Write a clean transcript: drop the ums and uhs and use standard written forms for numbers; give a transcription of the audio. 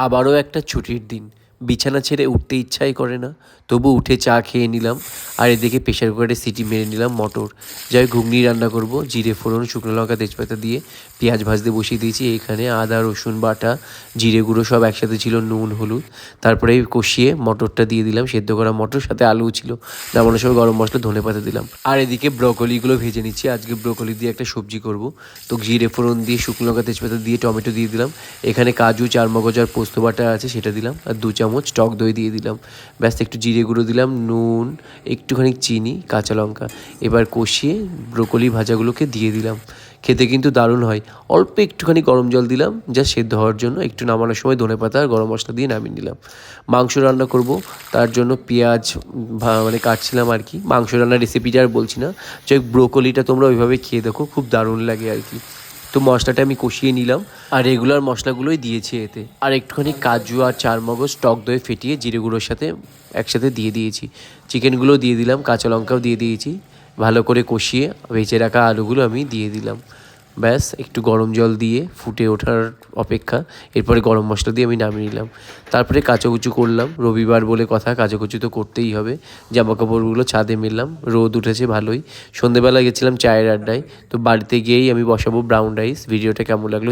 আবারও একটা ছুটির দিন। বিছানা ছেড়ে উঠতে ইচ্ছাই করে না, তবু উঠে চা খেয়ে নিলাম। আর এদিকে প্রেশার কুকারে সিটি মেরে নিলাম মটর। যাই ঘুগনি রান্না করব, জিরে ফোড়ন, শুকনো লঙ্কা, তেজপাতা দিয়ে পেঁয়াজ ভাজতে বসিয়ে দিয়েছি। এইখানে আদা রসুন বাটা, জিরে গুঁড়ো সব একসাথে ছিল, নুন হলুদ। তারপরে কষিয়ে মটরটা দিয়ে দিলাম, সেদ্ধ করা মটর, সাথে আলুও ছিল। নামানোর সময় গরম মশলা ধনেপাতা দিলাম। আর এদিকে ব্রকলিগুলো ভেজে নিচ্ছি, আজকে ব্রকলি দিয়ে একটা সবজি করব। তো জিরে ফোড়ন দিয়ে, শুকনো লঙ্কা, তেজপাতা দিয়ে টমেটো দিয়ে দিলাম। এখানে কাজু, চারমগজ আর পোস্ত বাটা আছে, সেটা দিলাম। আর 2 চামচ টক দই দিয়ে দিলাম। ব্যাস, একটু জিরে গুঁড়ো দিলাম, নুন, একটুখানি চিনি, কাঁচা লঙ্কা। এবার কষিয়ে ব্রোকলি ভাজাগুলোকে দিয়ে দিলাম। খেতে কিন্তু দারুণ হয়। অল্প একটুখানি গরম জল দিলাম যা সেদ্ধ হওয়ার জন্য। একটু নামানোর সময় ধনেপাতা আর গরম মশলা দিয়ে নামিয়ে নিলাম। মাংস রান্না করব, তার জন্য পেঁয়াজ মানে কাটছিলাম আর কি। মাংস রান্নার রেসিপিটা আর বলছি না, যাই ব্রোকলিটা তোমরা ওইভাবে খেয়ে দেখো, খুব দারুণ লাগে আর কি। তো মশলাটা আমি কষিয়ে নিলাম, আর রেগুলার মশলাগুলোই দিয়েছি এতে। আর একটুখানি কাজু আর চারমগজ টক দই ফেটিয়ে জিরে গুঁড়োর সাথে একসাথে দিয়ে দিয়েছি। চিকেনগুলো দিয়ে দিলাম, কাঁচা লঙ্কাও দিয়ে দিয়েছি। ভালো করে কষিয়ে ভেজে রাখা আলুগুলো আমি দিয়ে দিলাম। ব্যাস, একটু গরম জল দিয়ে ফুটে ওঠার অপেক্ষা। এরপরে গরম মশলা দিয়ে আমি নামিয়ে নিলাম। তারপরে কাচাকুচু করলাম, রবিবার বলে কথা, কাচাকুচু তো করতেই হবে। জামাকাপড়গুলো ছাদে মেললাম, রোদ উঠেছে ভালোই। সন্ধেবেলা গেছিলাম চায়ের আড্ডায়। তো বাড়িতে গিয়েই আমি বসাবো ব্রাউন রাইস। ভিডিওটা কেমন লাগলো